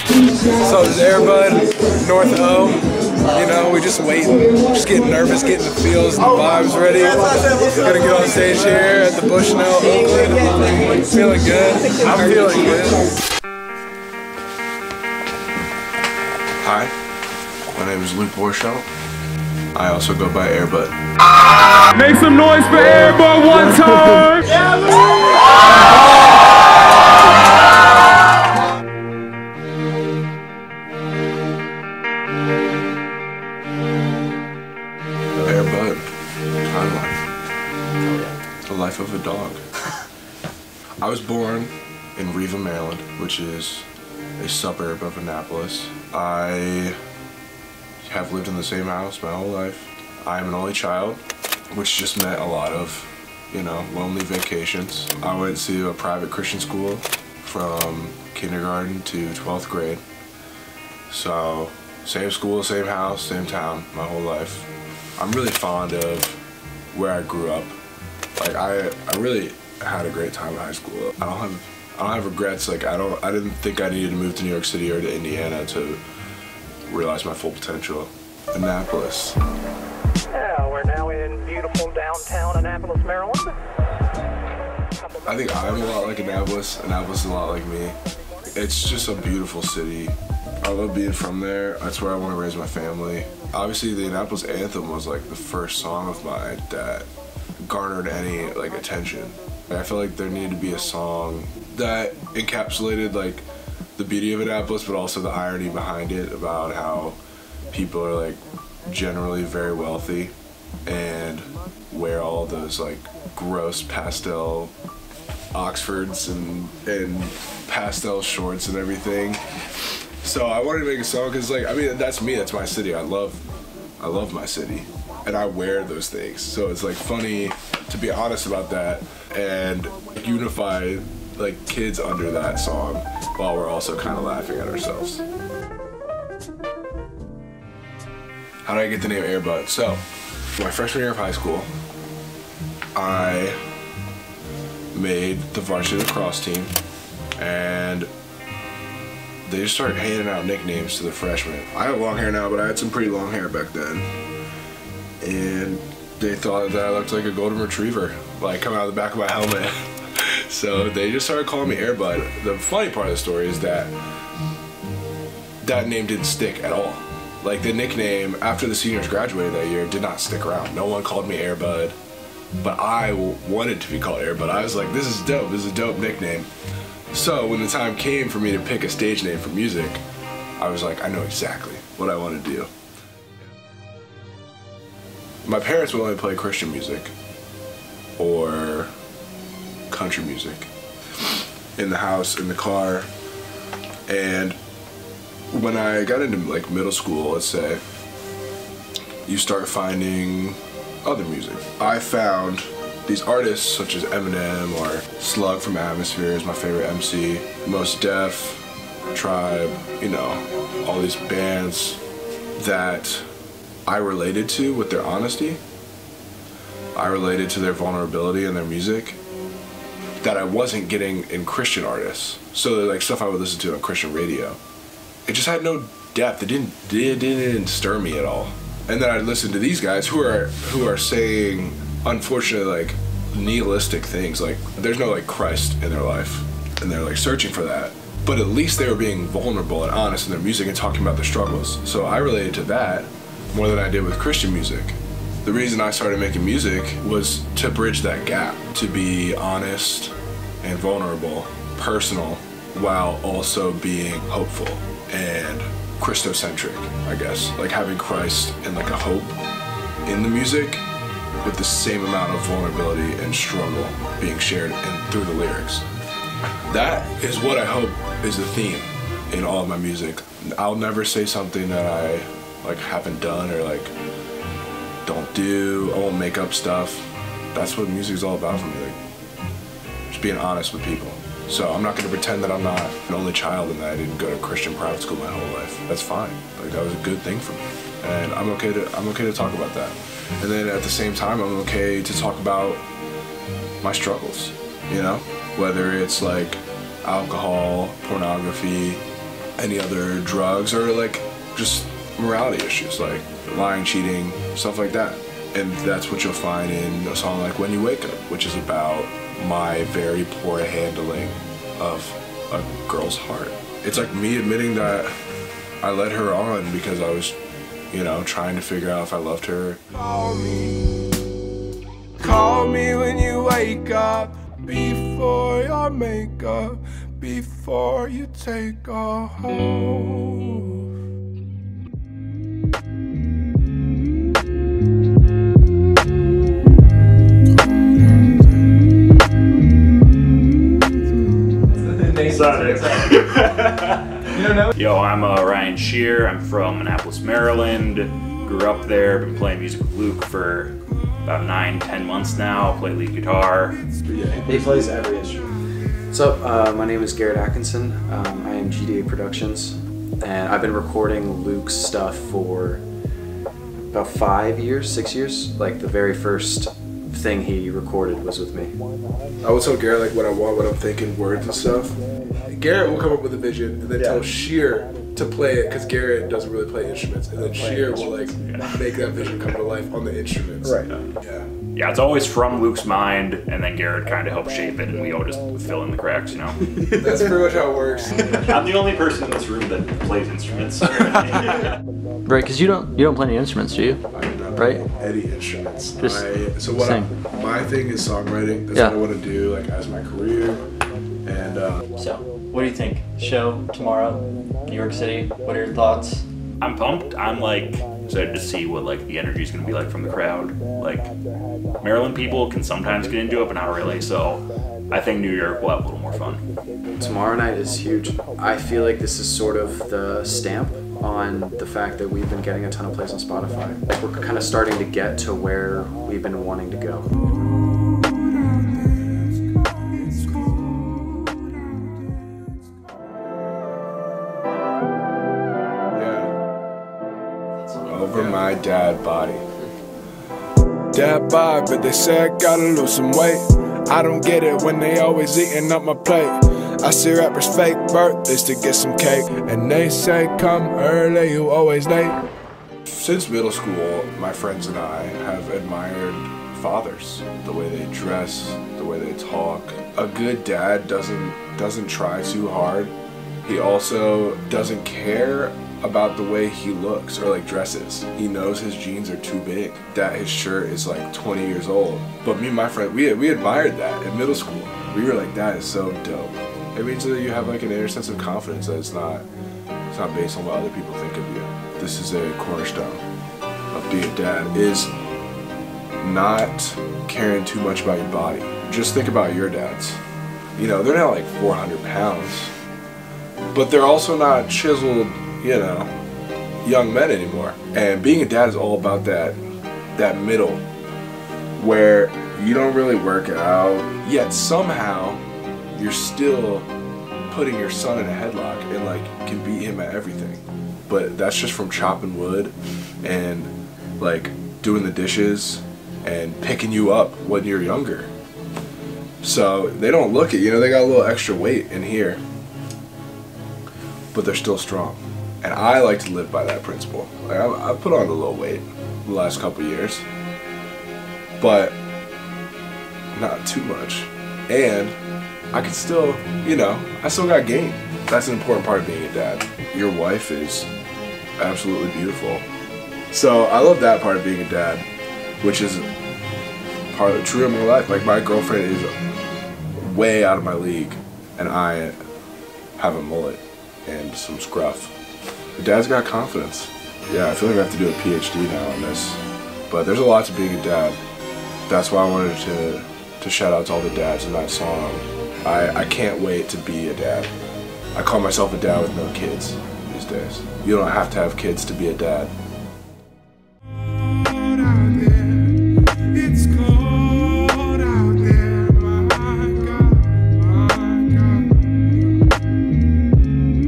So it's Airbud, North O. You know, we just waiting, just getting nervous, getting the feels and the vibes ready. Gonna get on stage here at the Bushnell, Oakland. Feeling good. I'm feeling good. Hi, my name is Luke Borchelt. I also go by Airbud. Make some noise for Airbud one time! Airbud, timeline. The life of a dog. I was born in Riva, Maryland, which is a suburb of Annapolis. I have lived in the same house my whole life. I am an only child, which just meant a lot of, you know, lonely vacations. I went to a private Christian school from kindergarten to 12th grade. So, same school, same house, same town, my whole life. I'm really fond of where I grew up. Like, I really had a great time in high school. I don't have regrets. Like, I didn't think I needed to move to New York City or to Indiana to realize my full potential. Annapolis. Yeah, we're now in beautiful downtown Annapolis, Maryland. I think I'm a lot like Annapolis. Annapolis is a lot like me. It's just a beautiful city. I love being from there. That's where I want to raise my family. Obviously, the Annapolis anthem was like the first song of mine that garnered any like attention. I feel like there needed to be a song that encapsulated like the beauty of Annapolis, but also the irony behind it about how people are like generally very wealthy and wear all those like gross pastel Oxfords and pastel shorts and everything. So I wanted to make a song because, like, I mean, that's me, that's my city. I love my city and I wear those things. So it's like funny to be honest about that and unify like kids under that song while we're also kind of laughing at ourselves. How did I get the name Airbud? So, my freshman year of high school, I made the varsity lacrosse team, and they just started handing out nicknames to the freshmen. I have long hair now, but I had some pretty long hair back then, and they thought that I looked like a golden retriever, like coming out of the back of my helmet. So they just started calling me Airbud. The funny part of the story is that that name didn't stick at all. Like, the nickname after the seniors graduated that year did not stick around. No one called me Airbud, but I wanted to be called Airbud. I was like, this is dope, this is a dope nickname. So when the time came for me to pick a stage name for music, I was like, I know exactly what I want to do. My parents would only play Christian music or country music in the house, in the car, and when I got into like middle school, let's say, you start finding other music. I found these artists such as Eminem or Slug from Atmosphere is my favorite MC, Mos Def, Tribe, you know, all these bands that I related to with their honesty. I related to their vulnerability in their music that I wasn't getting in Christian artists. So they're like stuff I would listen to on Christian radio. It just had no depth. It didn't stir me at all. And then I'd listen to these guys who are saying, unfortunately, like nihilistic things. Like, there's no like Christ in their life, and they're like searching for that. But at least they were being vulnerable and honest in their music and talking about their struggles. So I related to that more than I did with Christian music. The reason I started making music was to bridge that gap, to be honest and vulnerable, personal, while also being hopeful and Christocentric, I guess. Like having Christ and like a hope in the music with the same amount of vulnerability and struggle being shared through the lyrics. That is what I hope is the theme in all of my music. I'll never say something that I like haven't done or like don't do. I won't make up stuff. That's what music is all about for me. Like, just being honest with people. So I'm not going to pretend that I'm not an only child and that I didn't go to Christian private school my whole life. That's fine. Like, that was a good thing for me, and I'm okay to talk about that. And then at the same time, I'm okay to talk about my struggles. You know, whether it's like alcohol, pornography, any other drugs or like just morality issues like lying, cheating, stuff like that. And that's what you'll find in a song like When You Wake Up, which is about my very poor handling of a girl's heart. It's like me admitting that I led her on because I was, you know, trying to figure out if I loved her. Call me when you wake up, before your makeup, before you take off. Yo, I'm Ryan Shear. I'm from Annapolis, Maryland. Grew up there. Been playing music with Luke for about 9-10 months now. Play lead guitar. He plays every instrument. So, my name is Garrett Atkinson. I am GDA Productions, and I've been recording Luke's stuff for about 5 years, 6 years. Like the very first thing he recorded was with me. I would tell Garrett like what I want, what I'm thinking, words and stuff. Garrett will come up with a vision and then tell Shear to play it because Garrett doesn't really play instruments, and then Shear will like make that vision come to life on the instruments. Right. Yeah, it's always from Luke's mind, and then Garrett kind of helps shape it, and we all just fill in the cracks, you know? That's pretty much how it works. I'm the only person in this room that plays instruments. Right, because you don't play any instruments, do you? I do not Right? play any instruments. Just My thing is songwriting. That's what I want to do like as my career. And So, what do you think? Show tomorrow, New York City. What are your thoughts? I'm pumped. I'm like excited to see what like the energy is gonna be like from the crowd. Like Maryland people can sometimes get into it, but not really. So I think New York will have a little more fun. Tomorrow night is huge. I feel like this is sort of the stamp on the fact that we've been getting a ton of plays on Spotify. Like we're kind of starting to get to where we've been wanting to go. over my dad body. Dad bod, but they say I gotta lose some weight. I don't get it when they always eating up my plate. I see rappers fake birthdays to get some cake, and they say come early, you always late. Since middle school, my friends and I have admired fathers, the way they dress, the way they talk. A good dad doesn't try too hard. He also doesn't care about the way he looks or like dresses. He knows his jeans are too big, that his shirt is like 20 years old. But me and my friend, we admired that in middle school. We were like, that is so dope. It means that you have like an inner sense of confidence that it's not based on what other people think of you. This is a cornerstone of being a dad, is not caring too much about your body. Just think about your dads. You know, they're not like 400 pounds, but they're also not chiseled, you know, young men anymore. And being a dad is all about that middle where you don't really work out, yet somehow you're still putting your son in a headlock and like can beat him at everything. But that's just from chopping wood and like doing the dishes and picking you up when you're younger. So they don't look it, you know, they got a little extra weight in here, but they're still strong. And I like to live by that principle. Like I put on a little weight the last couple years, but not too much. And I can still, you know, I still got game. That's an important part of being a dad. Your wife is absolutely beautiful. So I love that part of being a dad, which is part of the true of my life. Like my girlfriend is way out of my league, and I have a mullet and some scruff. Dad's got confidence. Yeah, I feel like I have to do a PhD now on this. But there's a lot to being a dad. That's why I wanted to shout out to all the dads in that song. I can't wait to be a dad. I call myself a dad with no kids these days. You don't have to have kids to be a dad. It's cold out there, my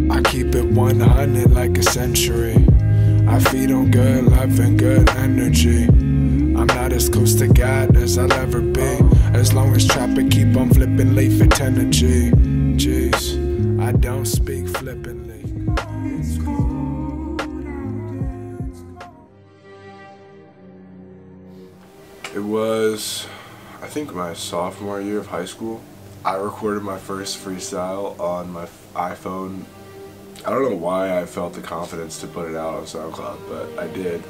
God. I keep it 100 like a century. I feed on good love and good energy. I'm not as close to God as I'll ever be, as long as trapper keep on flipping late for 10 G. Jeez, I don't speak flippantly. It was, I think, my sophomore year of high school. I recorded my first freestyle on my iPhone. I don't know why I felt the confidence to put it out on SoundCloud, but I did.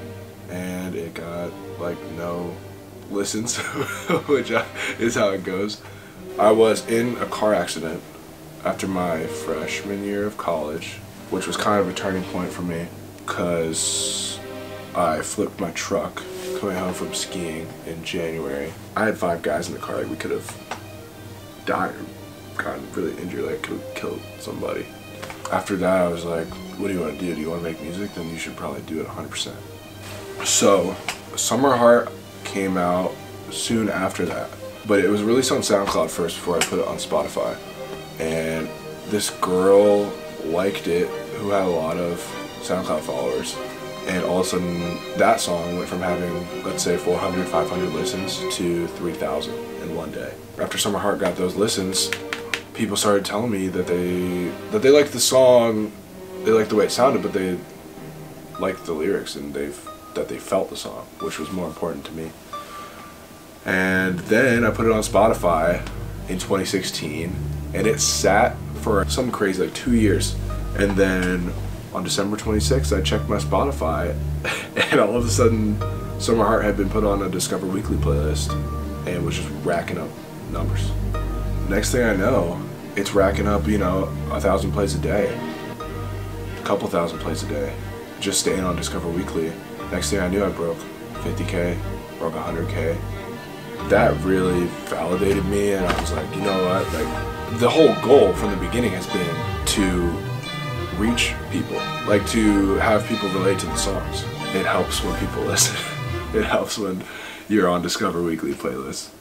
And it got like no listens, which is how it goes. I was in a car accident after my freshman year of college, which was kind of a turning point for me because I flipped my truck coming home from skiing in January. I had 5 guys in the car. Like, we could have died, gotten really injured, like could have killed somebody. After that, I was like, what do you want to do? Do you want to make music? Then you should probably do it 100%. So, Summer Heart came out soon after that, but it was released on SoundCloud first before I put it on Spotify. And this girl liked it who had a lot of SoundCloud followers. And all of a sudden, that song went from having, let's say, 400, 500 listens to 3,000 in one day. After Summer Heart got those listens, people started telling me that they liked the song, they liked the way it sounded, but they liked the lyrics and that they felt the song, which was more important to me. And then I put it on Spotify in 2016, and it sat for some crazy, like 2 years. And then on December 26th, I checked my Spotify, and all of a sudden, Summer Heart had been put on a Discover Weekly playlist, and was just racking up numbers. Next thing I know, it's racking up, you know, 1,000 plays a day, a couple thousand plays a day, just staying on Discover Weekly. Next thing I knew, I broke 50K, broke 100K. That really validated me, and I was like, you know what, like, the whole goal from the beginning has been to reach people, like to have people relate to the songs. It helps when people listen. It helps when you're on Discover Weekly playlists.